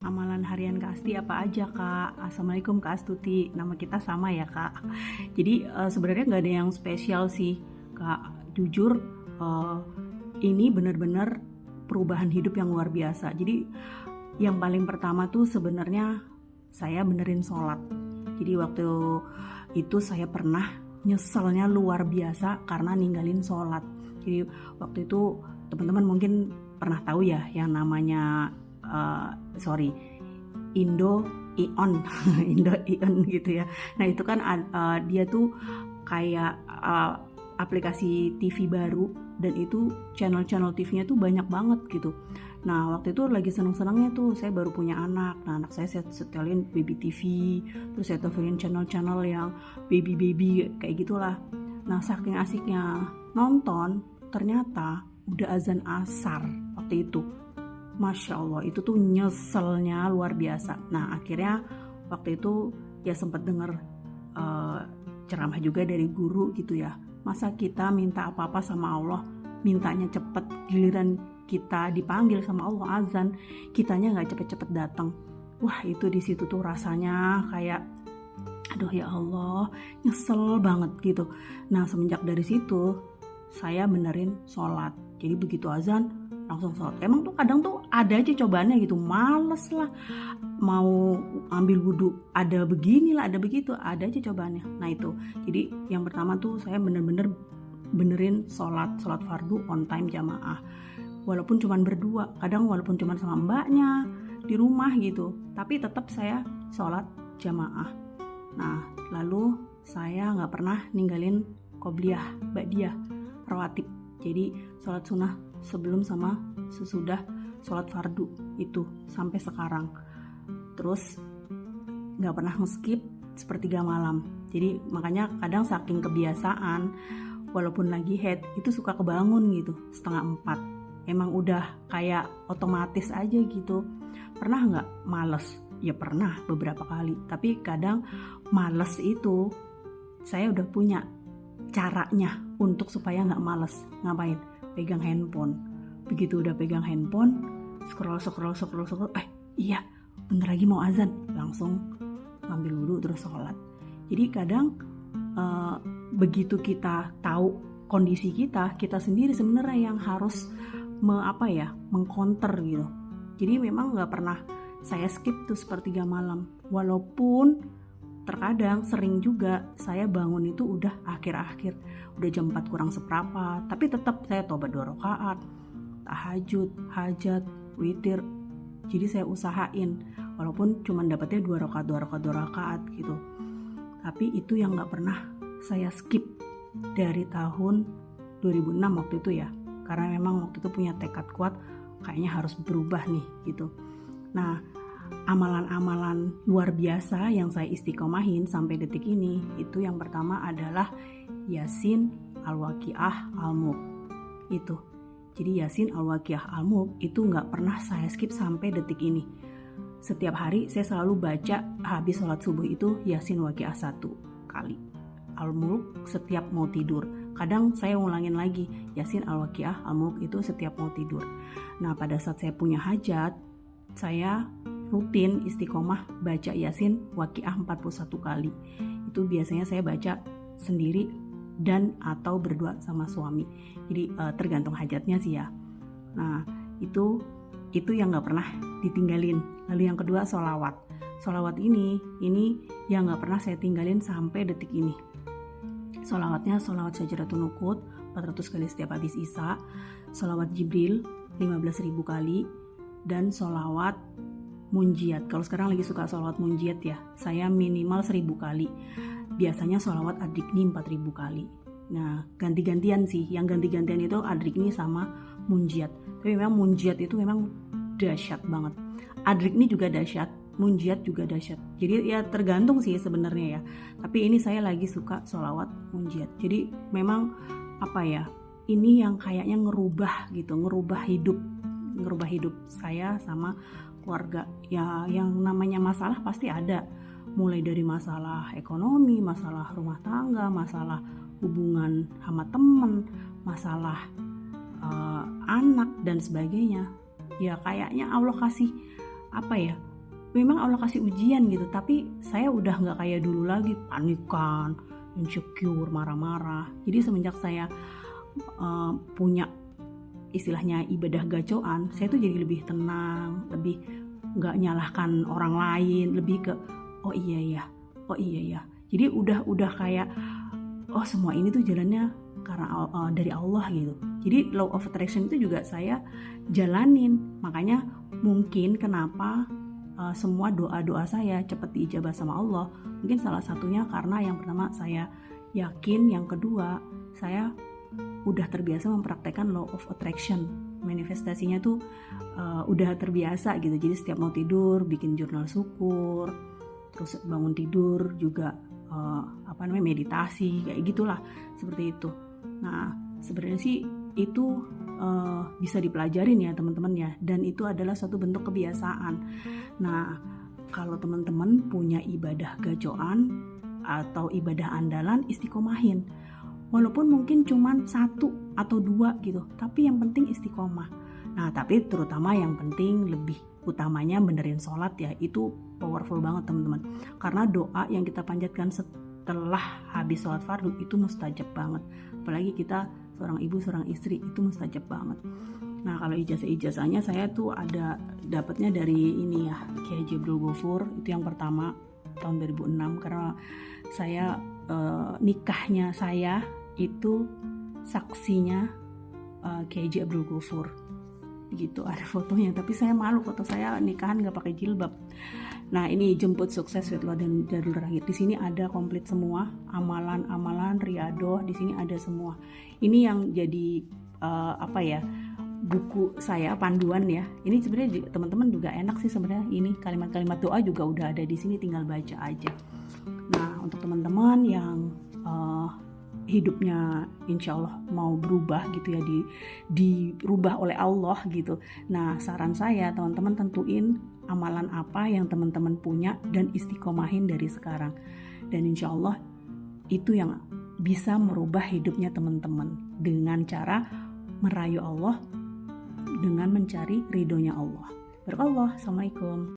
Amalan harian Kak Asti apa aja Kak? Assalamualaikum Kak Astuti, nama kita sama ya Kak. Jadi sebenarnya nggak ada yang spesial sih Kak. Jujur eh, ini benar-benar perubahan hidup yang luar biasa. Jadi yang paling pertama tuh sebenarnya saya benerin sholat. Jadi waktu itu saya pernah nyeselnya luar biasa karena ninggalin sholat. Jadi waktu itu teman-teman mungkin pernah tahu ya yang namanya Indo Ion Indo Ion gitu ya. Nah itu kan dia tuh kayak aplikasi TV baru, dan itu channel-channel TV-nya tuh banyak banget gitu. Nah waktu itu lagi seneng-senengnya tuh saya baru punya anak. Nah anak saya setelin baby TV, terus saya teleponin channel-channel yang baby-baby kayak gitulah. Nah saking asiknya nonton, ternyata udah azan asar waktu itu. Masya Allah, itu tuh nyeselnya luar biasa. Nah akhirnya waktu itu ya sempat dengar ceramah juga dari guru gitu ya. Masa kita minta apa-apa sama Allah, mintanya cepet, giliran kita dipanggil sama Allah azan, kitanya nggak cepet-cepet datang. Wah itu di situ tuh rasanya kayak, aduh ya Allah, nyesel banget gitu. Nah semenjak dari situ saya benerin sholat. Jadi begitu azan langsung sholat. Emang tuh kadang tuh ada aja cobaannya gitu, males lah mau ambil wudhu, ada beginilah, ada begitu, ada aja cobaannya. Nah itu, jadi yang pertama tuh saya bener-bener benerin sholat fardu on time jamaah. Walaupun cuman berdua, kadang walaupun cuman sama mbaknya di rumah gitu, tapi tetap saya sholat jamaah. Nah lalu saya nggak pernah ninggalin qobliyah, ba'diyah, rawatib. Jadi sholat sunnah sebelum sama sesudah sholat fardu itu sampai sekarang. Terus nggak pernah nge-skip sepertiga malam. Jadi makanya kadang saking kebiasaan, walaupun lagi head itu suka kebangun gitu 3:30. Emang udah kayak otomatis aja gitu. Pernah nggak males? Ya pernah beberapa kali. Tapi kadang males itu saya udah punya caranya untuk supaya nggak males. Ngapain? Pegang handphone. Begitu udah pegang handphone, scroll, iya bentar lagi mau azan, langsung ngambil wudhu terus sholat. Jadi kadang begitu kita tahu kondisi kita sendiri sebenarnya yang harus mengcounter gitu. Jadi memang nggak pernah saya skip tuh sepertiga malam, walaupun terkadang sering juga saya bangun itu udah akhir-akhir, udah jam 4 kurang seperempat, tapi tetap saya tobat 2 rakaat, tahajud, hajat, witir. Jadi saya usahain walaupun cuma dapatnya 2 rakaat gitu. Tapi itu yang gak pernah saya skip dari tahun 2006 waktu itu ya. Karena memang waktu itu punya tekad kuat, kayaknya harus berubah nih gitu. Nah, amalan-amalan luar biasa yang saya istiqomahin sampai detik ini, itu yang pertama adalah Yasin, Al-Waqiah, Al-Mulk. Itu. Jadi Yasin, Al-Waqiah, Al-Mulk itu gak pernah saya skip sampai detik ini. Setiap hari saya selalu baca habis sholat subuh itu Yasin Waqiah 1 kali, Al-Mulk setiap mau tidur. Kadang saya ulangin lagi Yasin, Al-Waqiah, Al-Mulk itu setiap mau tidur. Nah pada saat saya punya hajat, saya rutin istiqomah baca Yasin Waqiah 41 kali. Itu biasanya saya baca sendiri dan atau berdua sama suami. Jadi tergantung hajatnya sih ya. Nah itu yang gak pernah ditinggalin. Lalu yang kedua sholawat. Sholawat ini yang gak pernah saya tinggalin sampai detik ini. Sholawatnya sholawat Syajaratul Nuqut 400 kali setiap habis Isya, sholawat Jibril 15.000 kali, dan sholawat munjiat. Kalau sekarang lagi suka sholawat munjiat ya, saya minimal 1000 kali. Biasanya sholawat adrikni 4000 kali. Nah ganti-gantian sih, yang ganti-gantian itu adrikni sama munjiat. Tapi memang munjiat itu memang dahsyat banget. Adrikni juga dahsyat, munjiat juga dahsyat. Jadi ya tergantung sih sebenarnya ya. Tapi ini saya lagi suka sholawat munjiat. Jadi memang ini yang kayaknya ngerubah hidup saya sama keluarga. Ya yang namanya masalah pasti ada, mulai dari masalah ekonomi, masalah rumah tangga, masalah hubungan sama temen, masalah anak dan sebagainya. Ya kayaknya Allah kasih memang Allah kasih ujian gitu, tapi saya udah nggak kayak dulu lagi panikan, insecure, marah-marah. Jadi semenjak saya punya istilahnya ibadah gacoan, saya tuh jadi lebih tenang, lebih nggak nyalahkan orang lain, lebih ke oh iya ya. Jadi udah kayak oh semua ini tuh jalannya karena dari Allah gitu. Jadi law of attraction itu juga saya jalanin. Makanya mungkin kenapa semua doa-doa saya cepat diijabah sama Allah. Mungkin salah satunya karena yang pertama saya yakin, yang kedua saya udah terbiasa mempraktekkan law of attraction. Manifestasinya tuh udah terbiasa gitu. Jadi setiap mau tidur bikin jurnal syukur, terus bangun tidur juga meditasi kayak gitulah, seperti itu. Nah sebenarnya sih itu bisa dipelajarin ya teman-teman ya, dan itu adalah suatu bentuk kebiasaan. Nah kalau teman-teman punya ibadah gacoan atau ibadah andalan, istiqomahin. Walaupun mungkin cuma 1 atau 2 gitu, tapi yang penting istiqomah. Nah tapi terutama yang penting lebih utamanya benerin sholat ya, itu powerful banget teman-teman. Karena doa yang kita panjatkan setelah habis sholat fardu itu mustajab banget. Apalagi kita seorang ibu, seorang istri, itu mustajab banget. Nah kalau ijazah-ijazahnya saya tuh ada dapatnya dari ini ya, Kiai Haji Abdul Ghafur, itu yang pertama tahun 2006. Karena saya nikahnya saya itu saksinya Kiai Haji Abdul Ghafur gitu, ada fotonya, tapi saya malu foto saya nikahan nggak pakai jilbab. Nah ini Jemput Sukses Fitlah dan Darul Rahid, di sini ada komplit semua amalan-amalan riadoh, di sini ada semua. Ini yang jadi buku saya panduan ya. Ini sebenarnya teman-teman juga enak sih sebenarnya, ini kalimat-kalimat doa juga udah ada di sini, tinggal baca aja. Nah untuk teman-teman yang hidupnya insya Allah mau berubah gitu ya, dirubah oleh Allah gitu. Nah saran saya teman-teman tentuin amalan apa yang teman-teman punya dan istiqomahin dari sekarang. Dan insya Allah itu yang bisa merubah hidupnya teman-teman dengan cara merayu Allah, dengan mencari ridhonya Allah. Barakallah. Assalamualaikum.